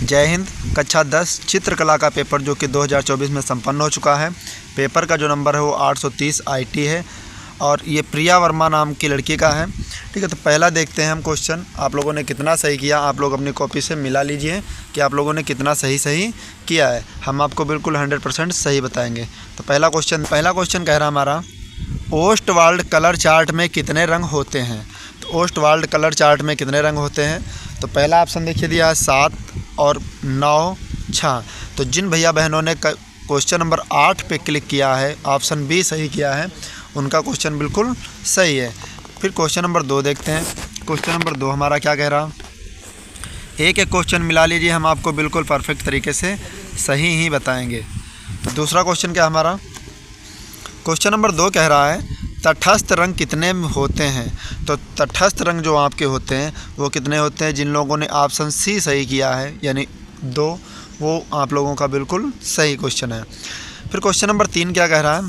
जय हिंद। कक्षा 10 चित्रकला का पेपर जो कि 2024 में संपन्न हो चुका है। पेपर का जो नंबर है वो 830 IT है और ये प्रिया वर्मा नाम की लड़की का है। ठीक है, तो पहला देखते हैं हम क्वेश्चन आप लोगों ने कितना सही किया। आप लोग अपनी कॉपी से मिला लीजिए कि आप लोगों ने कितना सही किया है। हम आपको बिल्कुल 100% सही बताएंगे। तो पहला क्वेश्चन कह रहा हमारा, ओस्टवाल्ड कलर चार्ट में कितने रंग होते हैं। तो ओस्टवाल्ड कलर चार्ट में कितने रंग होते हैं। तो पहला ऑप्शन देखिए दिया है 7 और 9 6। तो जिन भैया बहनों ने क्वेश्चन नंबर 8 पे क्लिक किया है, ऑप्शन बी सही किया है, उनका क्वेश्चन बिल्कुल सही है। फिर क्वेश्चन नंबर 2 देखते हैं। क्वेश्चन नंबर 2 हमारा क्या कह रहा, एक क्वेश्चन मिला लीजिए, हम आपको बिल्कुल परफेक्ट तरीके से सही ही बताएंगे। तो दूसरा क्वेश्चन क्या हमारा, क्वेश्चन नंबर 2 कह रहा है तटस्थ रंग कितने होते हैं। तो तटस्थ रंग जो आपके होते हैं वो कितने होते हैं। जिन लोगों ने ऑप्शन सी सही किया है यानी 2, वो आप लोगों का बिल्कुल सही क्वेश्चन है। फिर क्वेश्चन नंबर 3 क्या कह रहा है,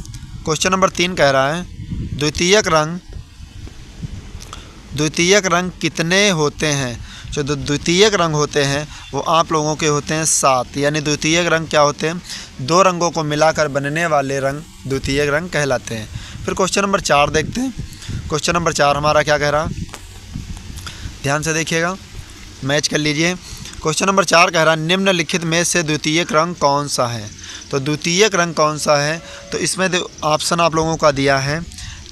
क्वेश्चन नंबर 3 कह रहा है द्वितीयक रंग कितने होते हैं। जो द्वितीयक रंग होते हैं वो आप लोगों के होते हैं 7, यानी द्वितीयक रंग क्या होते हैं, 2 रंगों को मिलाकर बनने वाले रंग द्वितीयक रंग कहलाते हैं। फिर क्वेश्चन नंबर 4 देखते हैं। क्वेश्चन नंबर 4 हमारा क्या कह रहा, ध्यान से देखिएगा, मैच कर लीजिए। क्वेश्चन नंबर 4 कह रहा है निम्नलिखित में से द्वितीयक रंग कौन सा है। तो द्वितीयक रंग कौन सा है, तो इसमें ऑप्शन आप लोगों का दिया है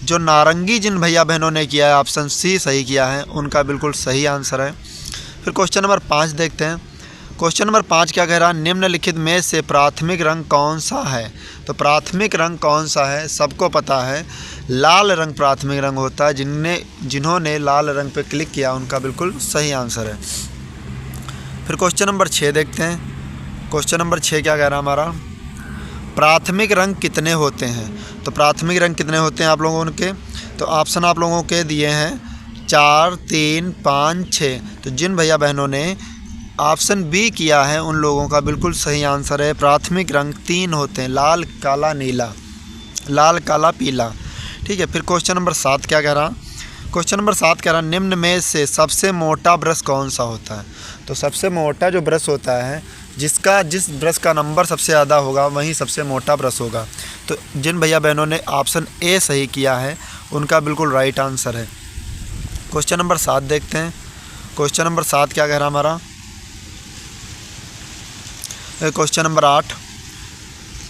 जो नारंगी। जिन भैया बहनों ने किया है ऑप्शन सी सही किया है, उनका बिल्कुल सही आंसर है। फिर क्वेश्चन नंबर 5 देखते हैं। क्वेश्चन नंबर 5 क्या कह रहा है, निम्नलिखित में से प्राथमिक रंग कौन सा है। तो प्राथमिक रंग कौन सा है, सबको पता है लाल रंग प्राथमिक रंग होता है। जिन्होंने लाल रंग पे क्लिक किया उनका बिल्कुल सही आंसर है। फिर क्वेश्चन नंबर 6 देखते हैं। क्वेश्चन नंबर 6 क्या कह रहा है हमारा, प्राथमिक रंग कितने होते हैं। तो प्राथमिक रंग कितने होते हैं आप लोगों के, तो ऑप्शन आप लोगों के दिए हैं 4 3 5 6। तो जिन भैया बहनों ने ऑप्शन बी किया है उन लोगों का बिल्कुल सही आंसर है। प्राथमिक रंग 3 होते हैं, लाल काला नीला, लाल काला पीला। ठीक है, फिर क्वेश्चन नंबर 7 क्या कह रहा, क्वेश्चन नंबर 7 कह रहा निम्न में से सबसे मोटा ब्रश कौन सा होता है। तो सबसे मोटा जो ब्रश होता है, जिस ब्रश का नंबर सबसे ज़्यादा होगा वही सबसे मोटा ब्रश होगा। तो जिन भैया बहनों ने ऑप्शन ए सही किया है उनका बिल्कुल राइट आंसर है। क्वेश्चन नंबर 7 देखते हैं। क्वेश्चन नंबर 7 क्या कह रहा हमारा, क्वेश्चन नंबर 8।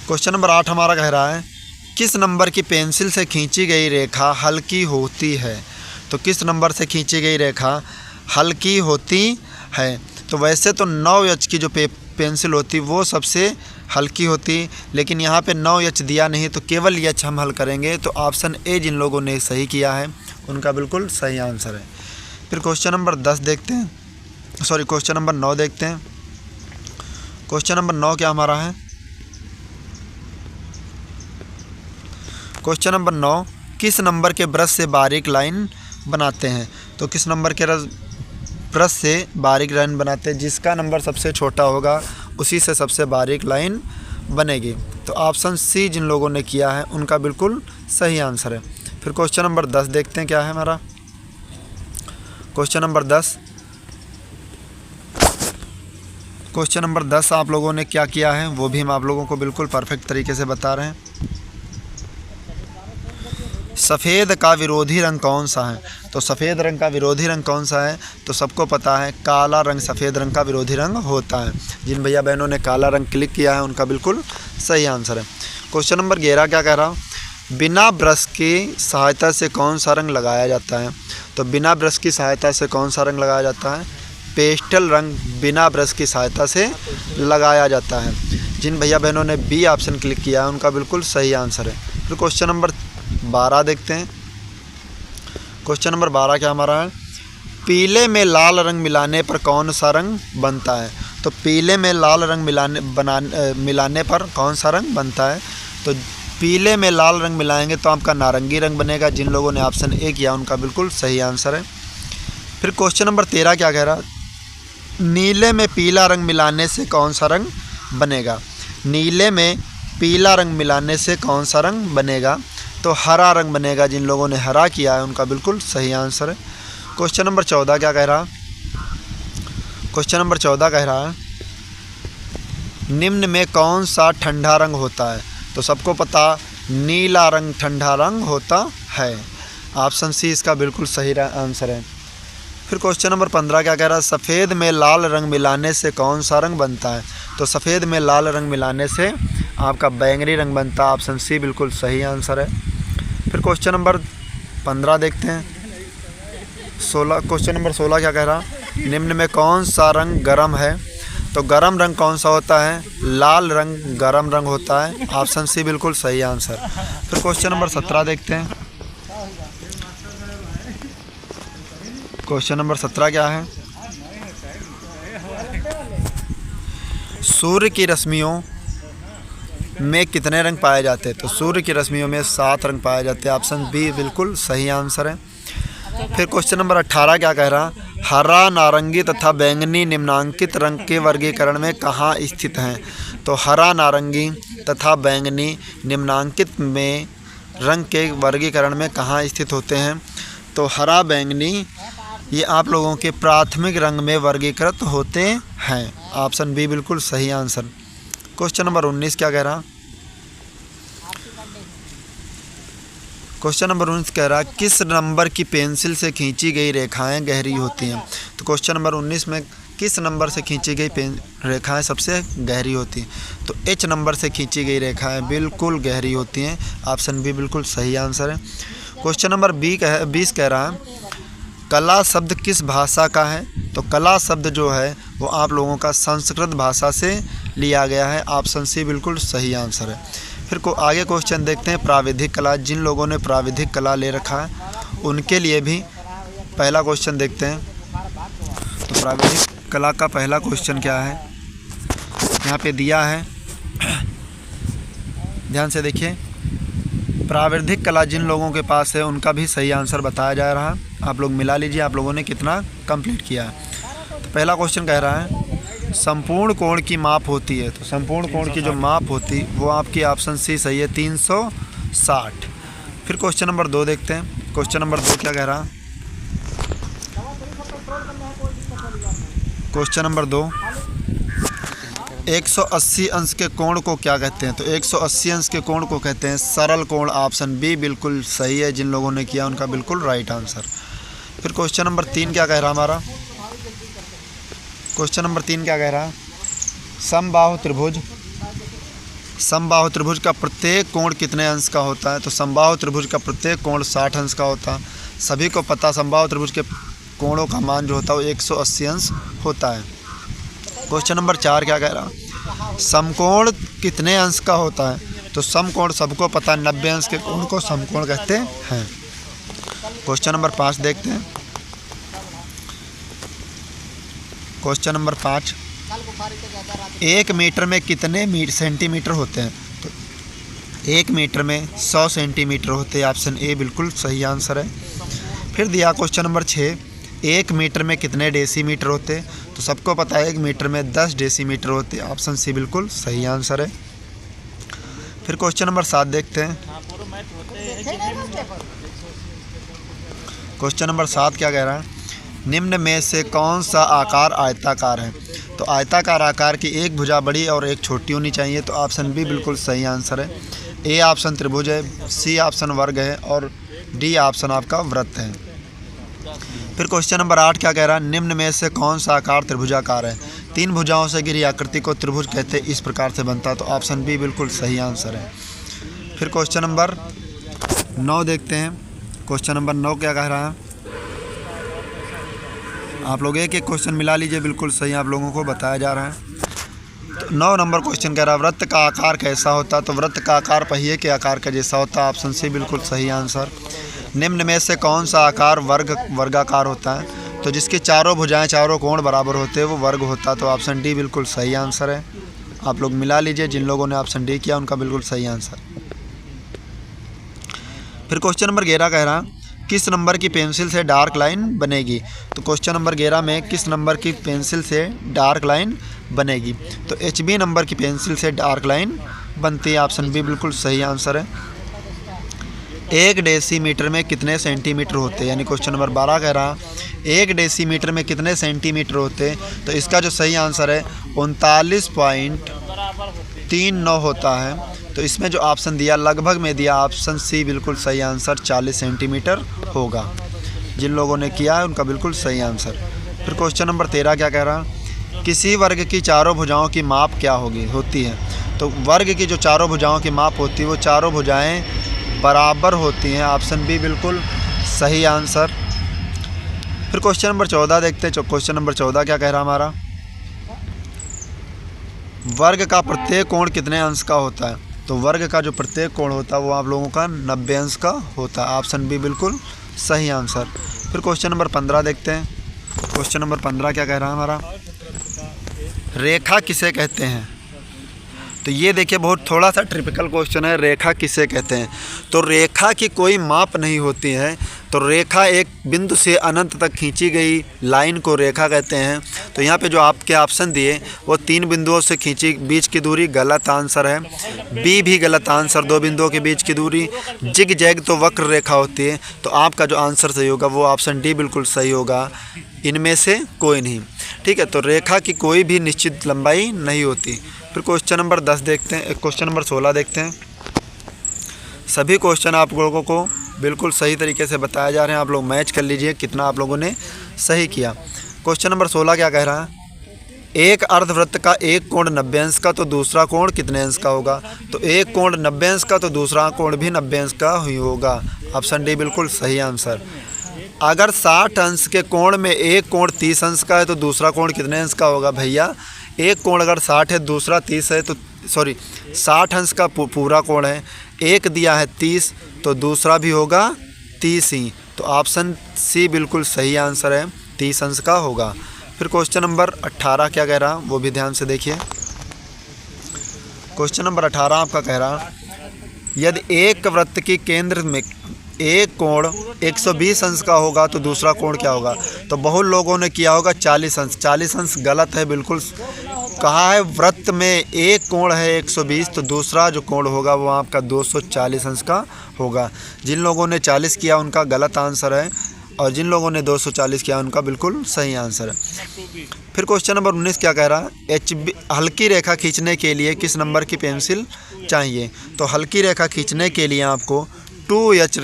क्वेश्चन नंबर 8 हमारा कह रहा है किस नंबर की पेंसिल से खींची गई रेखा हल्की होती है। तो किस नंबर से खींची गई रेखा हल्की होती है। तो वैसे तो 9H की जो पेंसिल होती वो सबसे हल्की होती, लेकिन यहाँ पे 9H दिया नहीं तो केवल H हम हल करेंगे। तो ऑप्शन ए जिन लोगों ने सही किया है उनका बिल्कुल सही आंसर है। फिर क्वेश्चन नंबर 10 देखते हैं, सॉरी क्वेश्चन नंबर 9 देखते हैं। क्वेश्चन नंबर 9 क्या हमारा है, क्वेश्चन नंबर 9 किस नंबर के ब्रश से बारीक लाइन बनाते हैं। तो किस नंबर के ब्रश से बारीक लाइन बनाते हैं, जिसका नंबर सबसे छोटा होगा उसी से सबसे बारीक लाइन बनेगी। तो ऑप्शन सी जिन लोगों ने किया है उनका बिल्कुल सही आंसर है। फिर क्वेश्चन नंबर 10 देखते हैं क्या है हमारा, क्वेश्चन नंबर 10। क्वेश्चन नंबर 10 आप लोगों ने क्या किया है वो भी हम आप लोगों को बिल्कुल परफेक्ट तरीके से बता रहे हैं। सफ़ेद का विरोधी रंग कौन सा है। तो सफ़ेद रंग का विरोधी रंग कौन सा है, तो सबको पता है काला रंग सफ़ेद रंग का विरोधी रंग होता है। जिन भैया बहनों ने काला रंग क्लिक किया है उनका बिल्कुल सही आंसर है। क्वेश्चन नंबर 11 क्या कह रहा, बिना ब्रश की सहायता से कौन सा रंग लगाया जाता है। तो बिना ब्रश की सहायता से कौन सा रंग लगाया जाता है, पेस्टल रंग बिना ब्रश की सहायता से लगाया जाता है। जिन भैया बहनों ने बी ऑप्शन क्लिक किया है उनका बिल्कुल सही आंसर है। फिर क्वेश्चन नंबर 12 देखते हैं। क्वेश्चन नंबर 12 क्या हमारा है, पीले में लाल रंग मिलाने पर कौन सा रंग बनता है। तो पीले में लाल रंग मिलाने पर कौन सा रंग बनता है। तो पीले में लाल रंग मिलाएंगे तो आपका नारंगी रंग बनेगा। जिन लोगों ने ऑप्शन ए किया उनका बिल्कुल सही आंसर है। फिर क्वेश्चन नंबर 13 क्या कह रहा, नीले में पीला रंग मिलाने से कौन सा रंग बनेगा। नीले में पीला रंग मिलाने से कौन सा रंग बनेगा, तो हरा रंग बनेगा। जिन लोगों ने हरा किया है उनका बिल्कुल सही आंसर है। क्वेश्चन नंबर 14 क्या कह रहा, क्वेश्चन नंबर 14 कह रहा है निम्न में कौन सा ठंडा रंग होता है? तो सबको पता नीला रंग ठंडा रंग होता है। ऑप्शन सी इसका बिल्कुल सही आंसर है। फिर क्वेश्चन नंबर 15 क्या कह रहा है? सफ़ेद में लाल रंग मिलाने से कौन सा रंग बनता है? तो सफ़ेद में लाल रंग मिलाने से आपका बैंगनी रंग बनता है। ऑप्शन सी बिल्कुल सही आंसर है। फिर क्वेश्चन नंबर 15 देखते हैं। क्वेश्चन नंबर 16 क्या कह रहा? निम्न में कौन सा रंग गर्म है? तो गर्म रंग कौन सा होता है? लाल रंग गर्म रंग होता है। ऑप्शन सी बिल्कुल सही आंसर। फिर क्वेश्चन नंबर 17 देखते हैं। क्वेश्चन नंबर 17 क्या है? सूर्य की रश्मियों में कितने रंग पाए जाते हैं? तो सूर्य की रश्मियों में 7 रंग पाए जाते हैं। ऑप्शन बी बिल्कुल सही आंसर है। फिर क्वेश्चन नंबर 18 क्या कह रहा? हरा, नारंगी तथा बैंगनी निम्नांकित रंग के वर्गीकरण में कहाँ स्थित हैं? तो हरा, नारंगी तथा बैंगनी निम्नांकित में रंग के वर्गीकरण में कहाँ स्थित होते हैं? तो हरा, बैंगनी ये आप लोगों के प्राथमिक रंग में वर्गीकृत होते हैं। ऑप्शन बी बिल्कुल सही आंसर। क्वेश्चन नंबर 19 क्या कह रहा? क्वेश्चन नंबर 19 कह रहा किस नंबर की पेंसिल से खींची गई रेखाएं गहरी होती हैं? तो क्वेश्चन नंबर 19 में किस नंबर से खींची गई रेखाएं सबसे गहरी होती हैं? तो एच नंबर से खींची गई रेखाएं बिल्कुल गहरी होती हैं। ऑप्शन बी बिल्कुल सही आंसर है। क्वेश्चन नंबर 20 कह रहा है कला शब्द किस भाषा का है? तो कला शब्द जो है वो आप लोगों का संस्कृत भाषा से लिया गया है। ऑप्शन सी बिल्कुल सही आंसर है। फिर आगे क्वेश्चन देखते हैं प्राविधिक कला। जिन लोगों ने प्राविधिक कला ले रखा है उनके लिए भी पहला क्वेश्चन देखते हैं। तो प्राविधिक कला का पहला क्वेश्चन क्या है यहाँ पे दिया है, ध्यान से देखिए। प्राविधिक कला जिन लोगों के पास है उनका भी सही आंसर बताया जा रहा है। आप लोग मिला लीजिए आप लोगों ने कितना कंप्लीट किया है। तो पहला क्वेश्चन कह रहा है संपूर्ण कोण की माप होती है। तो संपूर्ण कोण की जो माप होती वो आपकी ऑप्शन सी सही है 360। फिर क्वेश्चन नंबर 2 देखते हैं। क्वेश्चन नंबर 2 क्या कह रहा? क्वेश्चन नंबर 2 180 अंश के कोण को क्या कहते हैं? तो 180 अंश के कोण को कहते हैं सरल कोण। ऑप्शन बी बिल्कुल सही है। जिन लोगों ने किया उनका बिल्कुल राइट आंसर। फिर क्वेश्चन नंबर 3 क्या कह रहा हमारा? क्वेश्चन नंबर 3 क्या कह रहा? समबाहु त्रिभुज, समबाहु त्रिभुज का प्रत्येक कोण कितने अंश का होता है? तो समबाहु त्रिभुज का प्रत्येक कोण 60 अंश का होता है। सभी को पता समबाहु त्रिभुज के कोणों का मान जो होता है वो 180 अंश होता है। क्वेश्चन नंबर 4 क्या कह रहा? समकोण कितने अंश का होता है? तो समकोण सबको पता है 90 अंश के कोण को समकोण कहते हैं। क्वेश्चन नंबर 5 देखते हैं। क्वेश्चन नंबर 5 1 मीटर में कितने सेंटीमीटर होते हैं? तो 1 मीटर में 100 सेंटीमीटर होते हैं। ऑप्शन ए बिल्कुल सही आंसर है। फिर दिया क्वेश्चन नंबर 6 1 मीटर में कितने डेसीमीटर होते? तो सबको पता है 1 मीटर में 10 डेसीमीटर होते। ऑप्शन सी बिल्कुल सही आंसर है। फिर क्वेश्चन नंबर 7 देखते हैं। क्वेश्चन नंबर 7 क्या कह रहा है? निम्न में से कौन सा आकार आयताकार है? तो आयताकार आकार की एक भुजा बड़ी और एक छोटी होनी चाहिए। तो ऑप्शन बी बिल्कुल सही आंसर है। ए ऑप्शन त्रिभुज है, सी ऑप्शन वर्ग है और डी ऑप्शन आपका वृत्त है। फिर क्वेश्चन नंबर 8 क्या कह रहा है? निम्न में से कौन सा आकार त्रिभुजाकार है? 3 भुजाओं से घिरी आकृति को त्रिभुज कहते हैं, इस प्रकार से बनता है। तो ऑप्शन बी बिल्कुल सही आंसर है। फिर क्वेश्चन नंबर 9 देखते हैं। क्वेश्चन नंबर 9 क्या कह रहा है? आप लोग एक एक क्वेश्चन मिला लीजिए, बिल्कुल सही आप लोगों को बताया जा रहा है। तो 9 नंबर क्वेश्चन कह रहा है वृत्त का आकार कैसा होता है? तो वृत्त का आकार पहिए के आकार का जैसा होता है। ऑप्शन सी बिल्कुल सही आंसर। निम्न में से कौन सा आकार वर्गाकार होता है? तो जिसकी चारों भुजाएं चारों कोण बराबर होते हैं वो वर्ग होता है। तो ऑप्शन डी बिल्कुल सही आंसर है। आप लोग मिला लीजिए, जिन लोगों ने ऑप्शन डी किया उनका बिल्कुल सही आंसर। फिर क्वेश्चन नंबर 11 कह रहा किस नंबर की पेंसिल से डार्क लाइन बनेगी? तो क्वेश्चन नंबर 11 में किस नंबर की पेंसिल से डार्क लाइन बनेगी? तो HB नंबर की पेंसिल से डार्क लाइन बनती है। ऑप्शन बी बिल्कुल सही आंसर है। 1 डेसीमीटर में कितने सेंटीमीटर होते हैं? यानी क्वेश्चन नंबर 12 कह रहा 1 डेसीमीटर में कितने सेंटीमीटर होते हैं? तो इसका जो सही आंसर है 39.5 3 9 होता है। तो इसमें जो ऑप्शन दिया लगभग में दिया ऑप्शन सी बिल्कुल सही आंसर 40 सेंटीमीटर होगा। जिन लोगों ने किया है उनका बिल्कुल सही आंसर। फिर क्वेश्चन नंबर 13 क्या कह रहा है, किसी वर्ग की चारों भुजाओं की माप क्या होती है। तो वर्ग की जो चारों भुजाओं की माप होती है वो चारों भुजाएं बराबर होती हैं। ऑप्शन बी बिल्कुल सही आंसर। फिर क्वेश्चन नंबर 14 देखते हैं। क्वेश्चन नंबर 14 क्या कह रहा है हमारा, वर्ग का प्रत्येक कोण कितने अंश का होता है। तो वर्ग का जो प्रत्येक कोण होता है वो आप लोगों का 90 अंश का होता है। ऑप्शन बी बिल्कुल सही आंसर। फिर क्वेश्चन नंबर 15 देखते हैं। क्वेश्चन नंबर 15 क्या कह रहा है हमारा, रेखा किसे कहते हैं। तो ये देखिए बहुत थोड़ा सा ट्रिपिकल क्वेश्चन है, रेखा किसे कहते हैं। तो रेखा की कोई माप नहीं होती है। तो रेखा एक बिंदु से अनंत तक खींची गई लाइन को रेखा कहते हैं। तो यहाँ पे जो आपके ऑप्शन दिए वो 3 बिंदुओं से खींची बीच की दूरी गलत आंसर है। बी भी गलत आंसर, 2 बिंदुओं के बीच की दूरी। जिग जैग तो वक्र रेखा होती है। तो आपका जो आंसर सही होगा वो ऑप्शन डी बिल्कुल सही होगा, इनमें से कोई नहीं। ठीक है, तो रेखा की कोई भी निश्चित लंबाई नहीं होती। फिर क्वेश्चन नंबर 10 देखते हैं। क्वेश्चन नंबर 16 देखते हैं। सभी क्वेश्चन आप लोगों को बिल्कुल सही तरीके से बताया जा रहे हैं। आप लोग मैच कर लीजिए कितना आप लोगों ने सही किया। क्वेश्चन नंबर 16 क्या कह रहा है, एक अर्धवृत्त का एक कोण 90 अंश का तो दूसरा कोण कितने अंश का होगा। तो एक कोण 90 अंश का तो दूसरा कोण भी 90 अंश का ही होगा। ऑप्शन डी बिल्कुल सही आंसर। अगर 60 अंश के कोण में एक कोण 30 अंश का है तो दूसरा कोण कितने अंश का होगा। भैया एक कोण अगर 60 है दूसरा 30 है तो 60 अंश का पूरा कोण है, एक दिया है 30 तो दूसरा भी होगा 30 ही। तो ऑप्शन सी बिल्कुल सही आंसर है, 30 अंश का होगा। फिर क्वेश्चन नंबर 18 क्या कह रहा वो भी ध्यान से देखिए। क्वेश्चन नंबर 18 आपका कह रहा, यदि एक वृत्त की केंद्र में एक कोण 120 अंश का होगा तो दूसरा कोण क्या होगा। तो बहुत लोगों ने किया होगा 40 अंश। 40 अंश गलत है, बिल्कुल कहा है वृत्त में एक कोण है 120 तो दूसरा जो कोण होगा वो आपका 240 अंश का होगा। जिन लोगों ने 40 किया उनका गलत आंसर है और जिन लोगों ने 240 किया उनका बिल्कुल सही आंसर है। फिर क्वेश्चन नंबर 19 क्या कह रहा है, हल्की रेखा खींचने के लिए किस नंबर की पेंसिल चाहिए। तो हल्की रेखा खींचने के लिए आपको 2H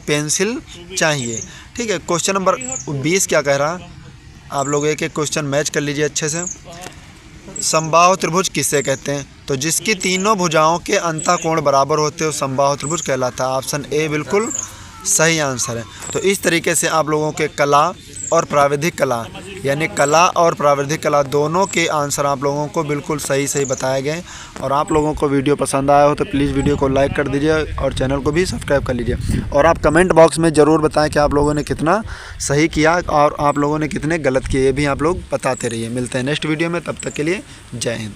पेंसिल चाहिए। ठीक है, क्वेश्चन नंबर 20 क्या कह रहा, आप लोग एक एक क्वेश्चन मैच कर लीजिए अच्छे से। समबाहु त्रिभुज किसे कहते हैं। तो जिसकी तीनों भुजाओं के अंतःकोण बराबर होते हो समबाहु त्रिभुज कहलाता है। ऑप्शन ए बिल्कुल सही आंसर है। तो इस तरीके से आप लोगों के कला और प्राविधिक कला यानी कला और प्राविधिक कला दोनों के आंसर आप लोगों को बिल्कुल सही बताए गए। और आप लोगों को वीडियो पसंद आया हो तो प्लीज़ वीडियो को लाइक कर दीजिए और चैनल को भी सब्सक्राइब कर लीजिए। और आप कमेंट बॉक्स में ज़रूर बताएं कि आप लोगों ने कितना सही किया और आप लोगों ने कितने गलत किए, ये भी आप लोग बताते रहिए। मिलते हैं नेक्स्ट वीडियो में, तब तक के लिए जय हिंद।